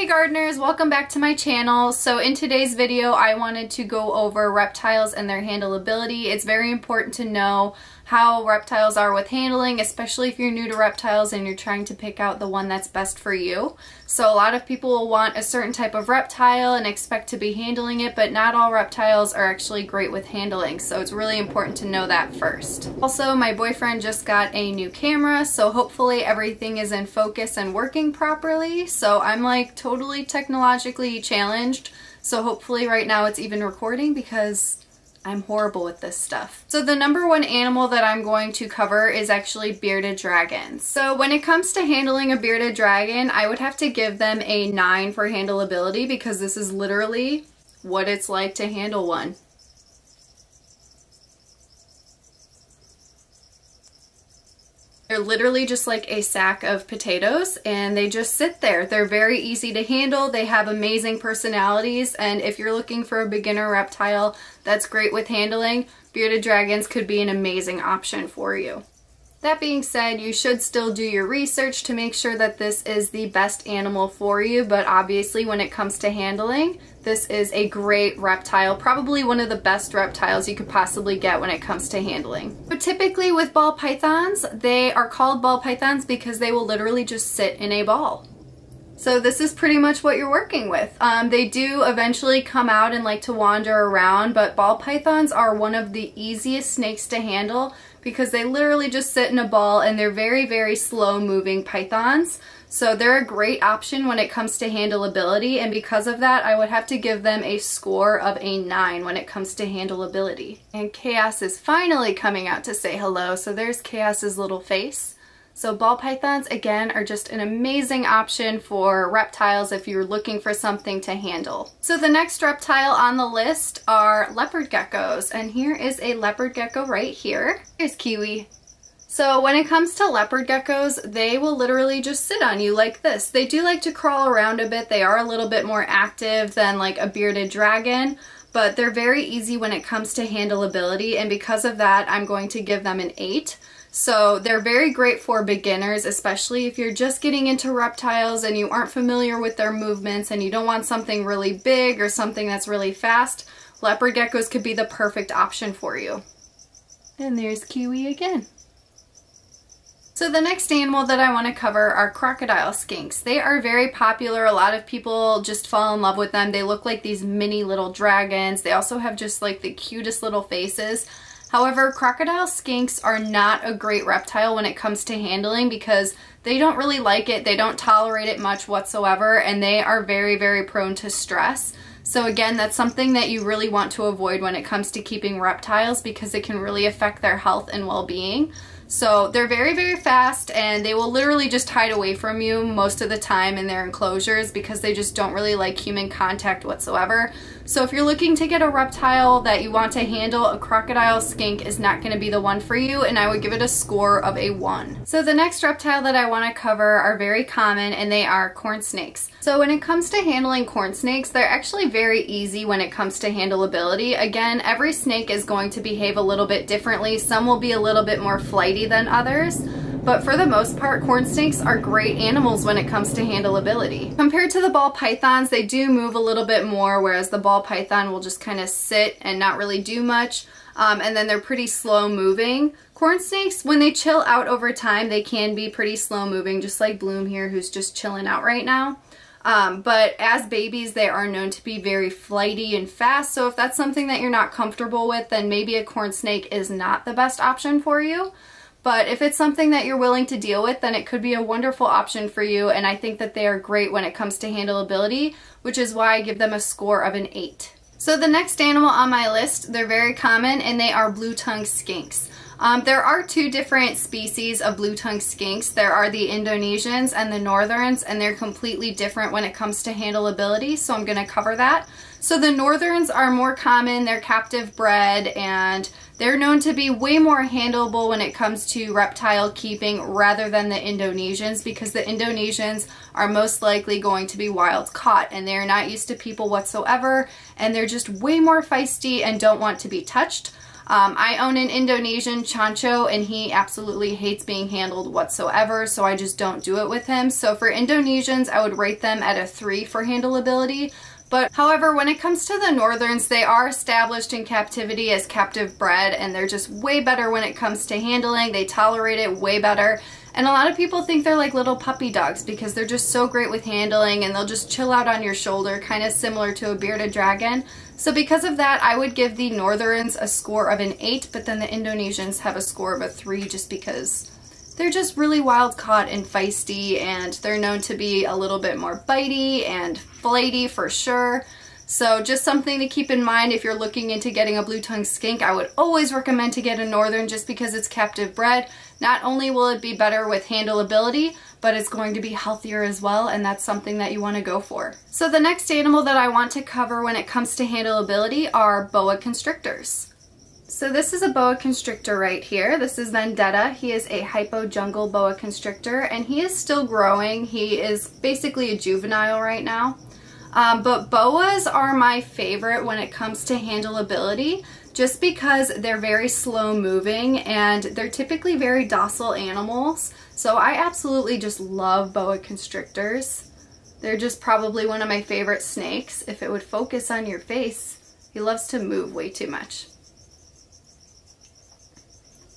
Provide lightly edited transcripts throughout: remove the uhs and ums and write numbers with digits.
Hey gardeners, welcome back to my channel. So in today's video I wanted to go over reptiles and their handleability. It's very important to know how reptiles are with handling, especially if you're new to reptiles and you're trying to pick out the one that's best for you. So a lot of people will want a certain type of reptile and expect to be handling it, but not all reptiles are actually great with handling, so it's really important to know that first. Also, my boyfriend just got a new camera, so hopefully everything is in focus and working properly. So I'm like totally technologically challenged, so hopefully right now it's even recording because I'm horrible with this stuff. So the number one animal that I'm going to cover is actually bearded dragons. So when it comes to handling a bearded dragon, I would have to give them a 9 for handleability because this is literally what it's like to handle one. They're literally just like a sack of potatoes and they just sit there. They're very easy to handle. They have amazing personalities, and if you're looking for a beginner reptile that's great with handling, bearded dragons could be an amazing option for you. That being said, you should still do your research to make sure that this is the best animal for you, but obviously when it comes to handling, this is a great reptile, probably one of the best reptiles you could possibly get when it comes to handling. But typically with ball pythons, they are called ball pythons because they will literally just sit in a ball. So this is pretty much what you're working with. They do eventually come out and like to wander around, but ball pythons are one of the easiest snakes to handle because they literally just sit in a ball and they're very, very slow moving pythons. So they're a great option when it comes to handleability, and because of that I would have to give them a score of a 9 when it comes to handleability. And Chaos is finally coming out to say hello, so there's Chaos's little face. So ball pythons, again, are just an amazing option for reptiles if you're looking for something to handle. So the next reptile on the list are leopard geckos, and here is a leopard gecko right here. Here's Kiwi. So when it comes to leopard geckos, they will literally just sit on you like this. They do like to crawl around a bit. They are a little bit more active than like a bearded dragon, but they're very easy when it comes to handleability, and because of that, I'm going to give them an 8. So they're very great for beginners, especially if you're just getting into reptiles and you aren't familiar with their movements and you don't want something really big or something that's really fast. Leopard geckos could be the perfect option for you. And there's Kiwi again. So the next animal that I want to cover are crocodile skinks. They are very popular. A lot of people just fall in love with them. They look like these mini little dragons. They also have just like the cutest little faces. However, crocodile skinks are not a great reptile when it comes to handling because they don't really like it, they don't tolerate it much whatsoever, and they are very, very prone to stress. So again, that's something that you really want to avoid when it comes to keeping reptiles because it can really affect their health and well-being. So they're very, very fast, and they will literally just hide away from you most of the time in their enclosures because they just don't really like human contact whatsoever. So if you're looking to get a reptile that you want to handle, a crocodile skink is not going to be the one for you, and I would give it a score of a 1. So the next reptile that I want to cover are very common, and they are corn snakes. So when it comes to handling corn snakes, they're actually very easy when it comes to handleability. Again, every snake is going to behave a little bit differently. Some will be a little bit more flighty than others, but for the most part, corn snakes are great animals when it comes to handleability. Compared to the ball pythons, they do move a little bit more, whereas the ball python will just kind of sit and not really do much, and then they're pretty slow moving. Corn snakes, when they chill out over time, they can be pretty slow moving, just like Bloom here, who's just chilling out right now. But as babies, they are known to be very flighty and fast, so if that's something that you're not comfortable with, then maybe a corn snake is not the best option for you. But if it's something that you're willing to deal with, then it could be a wonderful option for you, and I think that they are great when it comes to handleability, which is why I give them a score of an 8. So the next animal on my list, they're very common, and they are blue-tongued skinks. There are 2 different species of blue-tongued skinks. There are the Indonesians and the Northerns, and they're completely different when it comes to handleability, so I'm going to cover that. So the Northerns are more common, they're captive bred, and they're known to be way more handleable when it comes to reptile keeping rather than the Indonesians, because the Indonesians are most likely going to be wild caught and they're not used to people whatsoever, and they're just way more feisty and don't want to be touched. I own an Indonesian Chancho and he absolutely hates being handled whatsoever, so I just don't do it with him. So for Indonesians, I would rate them at a 3 for handleability. But however, when it comes to the Northerns, they are established in captivity as captive bred and they're just way better when it comes to handling. They tolerate it way better. And a lot of people think they're like little puppy dogs because they're just so great with handling and they'll just chill out on your shoulder, kind of similar to a bearded dragon. So because of that, I would give the Northerns a score of an 8, but then the Indonesians have a score of a 3 just because they're just really wild caught and feisty, and they're known to be a little bit more bitey and flighty for sure. So just something to keep in mind if you're looking into getting a blue-tongued skink. I would always recommend to get a Northern just because it's captive bred. Not only will it be better with handleability, but it's going to be healthier as well, and that's something that you want to go for. So the next animal that I want to cover when it comes to handleability are boa constrictors. So this is a boa constrictor right here. This is Vendetta. He is a hypo jungle boa constrictor and he is still growing. He is basically a juvenile right now. But boas are my favorite when it comes to handleability just because they're very slow moving and they're typically very docile animals. So I absolutely just love boa constrictors. They're just probably one of my favorite snakes. If it would focus on your face, he loves to move way too much.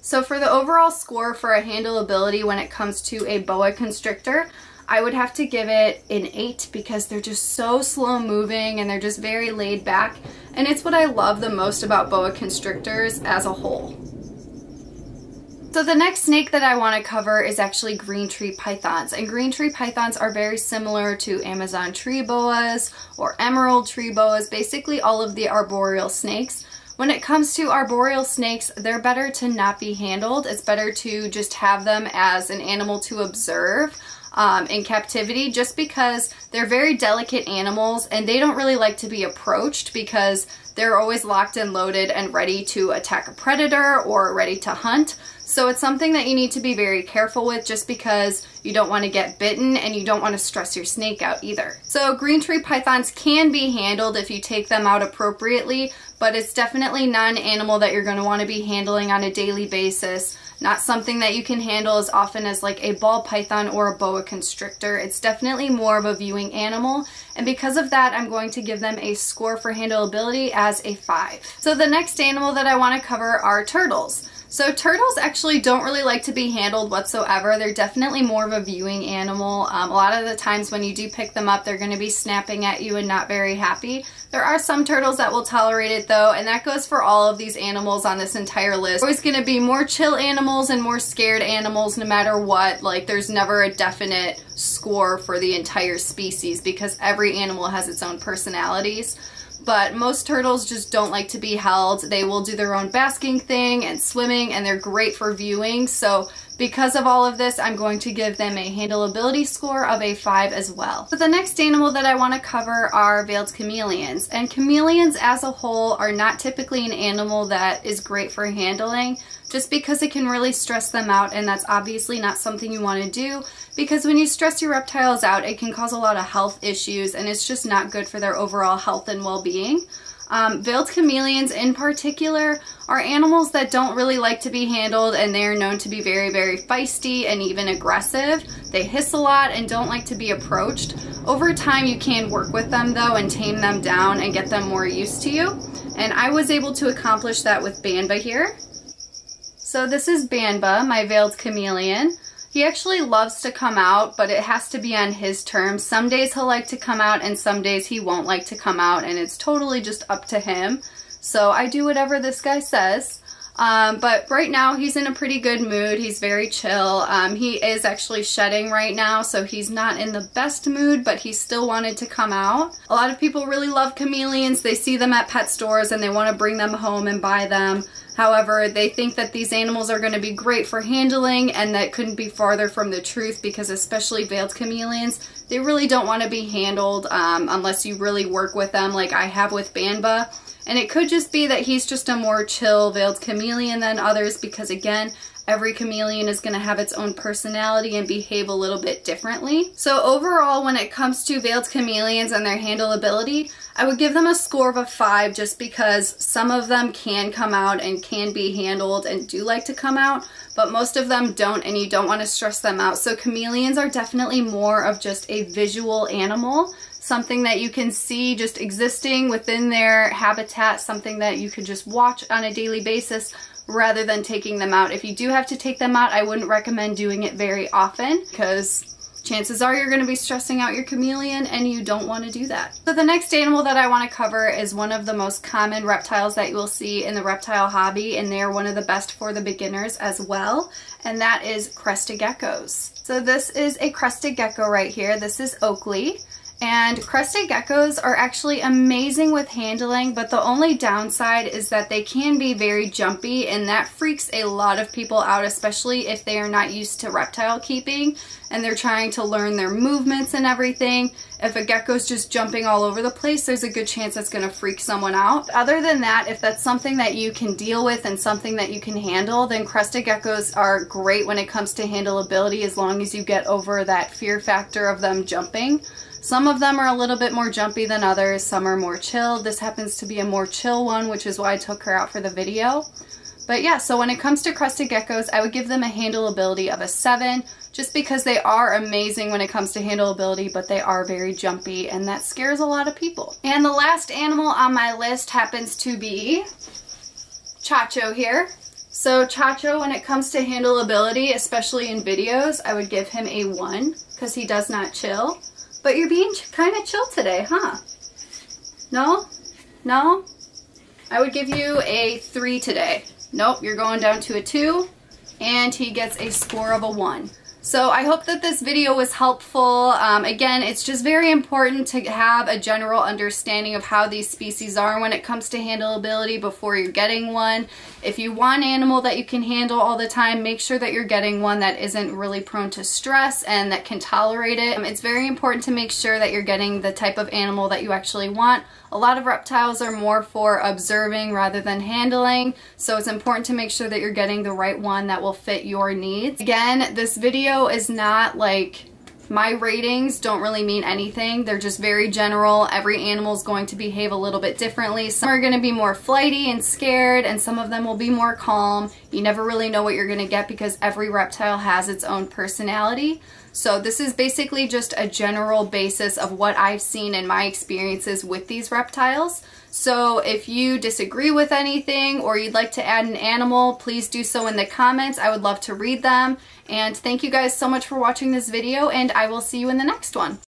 So for the overall score for a handleability when it comes to a boa constrictor, I would have to give it an 8 because they're just so slow moving and they're just very laid back. And it's what I love the most about boa constrictors as a whole. So the next snake that I want to cover is actually green tree pythons. And green tree pythons are very similar to Amazon tree boas or emerald tree boas, basically all of the arboreal snakes. When it comes to arboreal snakes, they're better to not be handled. It's better to just have them as an animal to observe in captivity just because they're very delicate animals and they don't really like to be approached because they're always locked and loaded and ready to attack a predator or ready to hunt. So it's something that you need to be very careful with just because you don't want to get bitten and you don't want to stress your snake out either. So green tree pythons can be handled if you take them out appropriately, but it's definitely not an animal that you're going to want to be handling on a daily basis. Not something that you can handle as often as like a ball python or a boa constrictor. It's definitely more of a viewing animal, and because of that I'm going to give them a score for handleability as a 5. So the next animal that I want to cover are turtles. So turtles actually don't really like to be handled whatsoever. They're definitely more of a viewing animal. A lot of the times when you do pick them up, they're going to be snapping at you and not very happy. There are some turtles that will tolerate it though, and that goes for all of these animals on this entire list. There's always going to be more chill animals and more scared animals no matter what. Like there's never a definite score for the entire species because every animal has its own personalities. But most turtles just don't like to be held. They will do their own basking thing and swimming, and they're great for viewing. So because of all of this, I'm going to give them a handleability score of a 5 as well. So the next animal that I want to cover are veiled chameleons. And chameleons as a whole are not typically an animal that is great for handling just because it can really stress them out, and that's obviously not something you want to do because when you stress your reptiles out, it can cause a lot of health issues and it's just not good for their overall health and well-being. Veiled chameleons in particular are animals that don't really like to be handled, and they are known to be very, very feisty and even aggressive. They hiss a lot and don't like to be approached. Over time you can work with them though and tame them down and get them more used to you. And I was able to accomplish that with Banba here. So this is Banba, my veiled chameleon. He actually loves to come out, but it has to be on his terms. Some days he'll like to come out and some days he won't like to come out, and it's totally just up to him. So I do whatever this guy says. But right now he's in a pretty good mood. He's very chill. He is actually shedding right now, so he's not in the best mood, but he still wanted to come out. A lot of people really love chameleons. They see them at pet stores and they want to bring them home and buy them. However, they think that these animals are going to be great for handling, and that couldn't be farther from the truth because especially veiled chameleons, they really don't want to be handled unless you really work with them like I have with Banba. And it could just be that he's just a more chill veiled chameleon than others because again, Every chameleon is going to have its own personality and behave a little bit differently. So overall, when it comes to veiled chameleons and their handleability, I would give them a score of a 5 just because some of them can come out and can be handled and do like to come out, but most of them don't, and you don't want to stress them out. So chameleons are definitely more of just a visual animal, something that you can see just existing within their habitat, something that you could just watch on a daily basis rather than taking them out. If you do have to take them out, I wouldn't recommend doing it very often because chances are you're going to be stressing out your chameleon and you don't want to do that. So the next animal that I want to cover is one of the most common reptiles that you will see in the reptile hobby, and they're one of the best for the beginners as well, and that is crested geckos. So this is a crested gecko right here. This is Oakley. And crested geckos are actually amazing with handling, but the only downside is that they can be very jumpy, and that freaks a lot of people out, especially if they are not used to reptile keeping and they're trying to learn their movements and everything. If a gecko's just jumping all over the place, there's a good chance it's going to freak someone out. Other than that, if that's something that you can deal with and something that you can handle, then crested geckos are great when it comes to handleability, as long as you get over that fear factor of them jumping. Some of them are a little bit more jumpy than others, some are more chill. This happens to be a more chill one, which is why I took her out for the video. But yeah, so when it comes to crested geckos, I would give them a handleability of a 7, just because they are amazing when it comes to handleability, but they are very jumpy, and that scares a lot of people. And the last animal on my list happens to be Chacho here. So Chacho, when it comes to handleability, especially in videos, I would give him a 1, because he does not chill. But you're being kind of chill today, huh? No? No? I would give you a 3 today. Nope, you're going down to a 2, and he gets a score of a 1. So I hope that this video was helpful. Again, it's just very important to have a general understanding of how these species are when it comes to handleability before you're getting one. If you want an animal that you can handle all the time, make sure that you're getting one that isn't really prone to stress and that can tolerate it. It's very important to make sure that you're getting the type of animal that you actually want. A lot of reptiles are more for observing rather than handling, so it's important to make sure that you're getting the right one that will fit your needs. Again, this video is not like, my ratings don't really mean anything. They're just very general. Every animal is going to behave a little bit differently. Some are going to be more flighty and scared, and some of them will be more calm. You never really know what you're going to get because every reptile has its own personality. So this is basically just a general basis of what I've seen in my experiences with these reptiles. So if you disagree with anything or you'd like to add an animal, please do so in the comments. I would love to read them. And thank you guys so much for watching this video, and I will see you in the next one.